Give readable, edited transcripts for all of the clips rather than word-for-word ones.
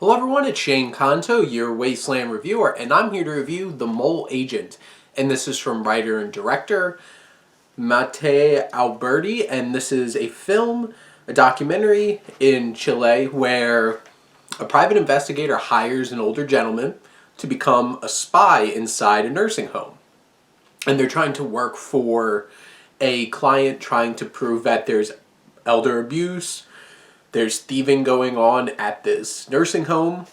Hello everyone, it's Shane Kanto, your Wasteland reviewer, and I'm here to review The Mole Agent. And this is from writer and director Matteo Alberti, and this is a film, a documentary in Chile where a private investigator hires an older gentleman to become a spy inside a nursing home. And they're trying to work for a client, trying to prove that there's elder abuse, there's thieving going on at this nursing home.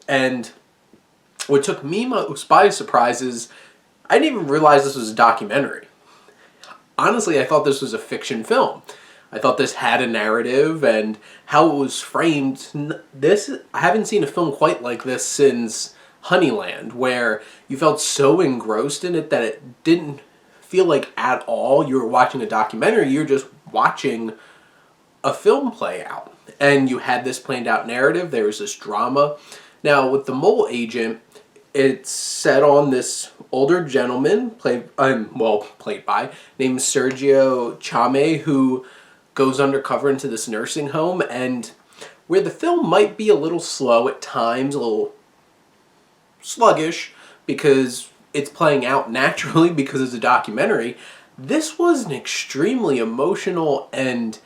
And what took me most by surprise is I didn't even realize this was a documentary. Honestly, I thought this was a fiction film. I thought this had a narrative and how it was framed. I haven't seen a film quite like this since Honeyland, where you felt so engrossed in it that it didn't feel like at all you were watching a documentary. You're just watching a film play out. And you had this planned out narrative. There was this drama. Now, with The Mole Agent, it's set on this older gentleman, played by, named Sergio Chame, who goes undercover into this nursing home. And where the film might be a little slow at times, a little sluggish, because it's playing out naturally because it's a documentary, this was an extremely emotional and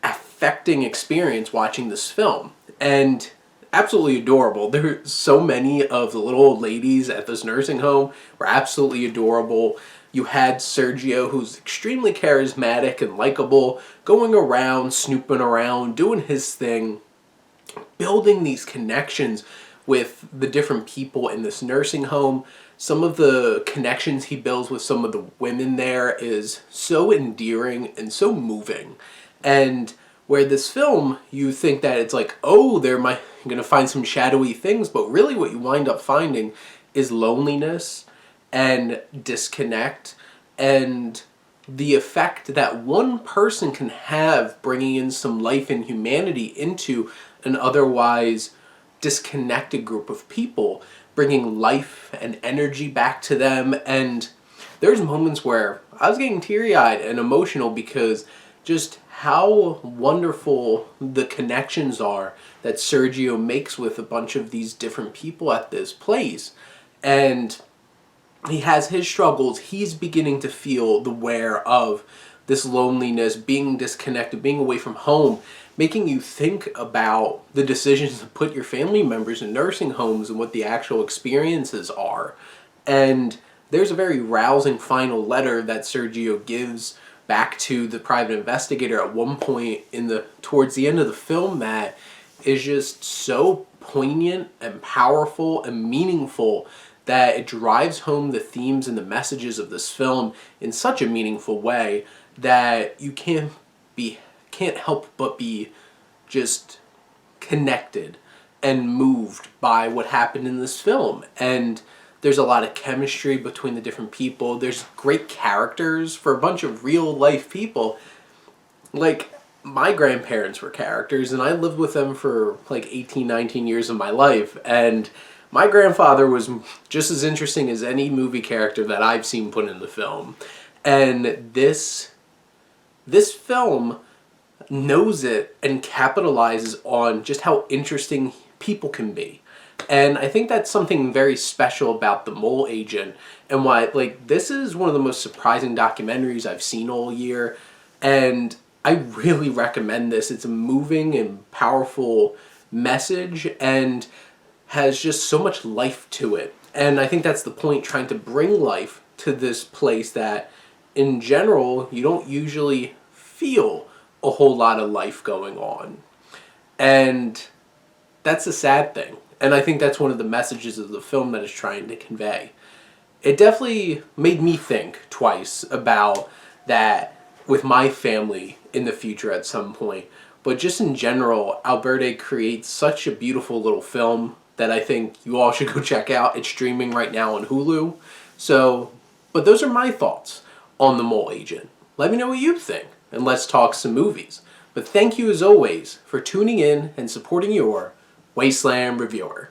affecting experience watching this film, and absolutely adorable. There were so many of the little old ladies at this nursing home were absolutely adorable. You had Sergio, who's extremely charismatic and likable, going around, snooping around, doing his thing, building these connections with the different people in this nursing home. Some of the connections he builds with some of the women there is so endearing and so moving. And where this film, you think that it's like, oh, they're going to find some shadowy things, but really what you wind up finding is loneliness and disconnect and the effect that one person can have bringing in some life and humanity into an otherwise disconnected group of people, bringing life and energy back to them. And there's moments where I was getting teary-eyed and emotional because just how wonderful the connections are that Sergio makes with a bunch of these different people at this place. And he has his struggles. He's beginning to feel the wear of this loneliness, being disconnected, being away from home, making you think about the decisions to put your family members in nursing homes and what the actual experiences are. And there's a very rousing final letter that Sergio gives back to the private investigator at one point towards the end of the film that is just so poignant and powerful and meaningful that it drives home the themes and the messages of this film in such a meaningful way that you can't help but be just connected and moved by what happened in this film. And there's a lot of chemistry between the different people. There's great characters for a bunch of real life people. Like, my grandparents were characters, and I lived with them for like 18, 19 years of my life. And my grandfather was just as interesting as any movie character that I've seen put in the film. And this film knows it and capitalizes on just how interesting people can be. And I think that's something very special about The Mole Agent, and why, like, this is one of the most surprising documentaries I've seen all year, and I really recommend this. It's a moving and powerful message and has just so much life to it. And I think that's the point, trying to bring life to this place that, in general, you don't usually feel a whole lot of life going on. And that's a sad thing. And I think that's one of the messages of the film that it's trying to convey. It definitely made me think twice about that with my family in the future at some point. But just in general, Alberti creates such a beautiful little film that I think you all should go check out. It's streaming right now on Hulu. But those are my thoughts on The Mole Agent. Let me know what you think, and let's talk some movies. But thank you as always for tuning in and supporting your Wasteland reviewer.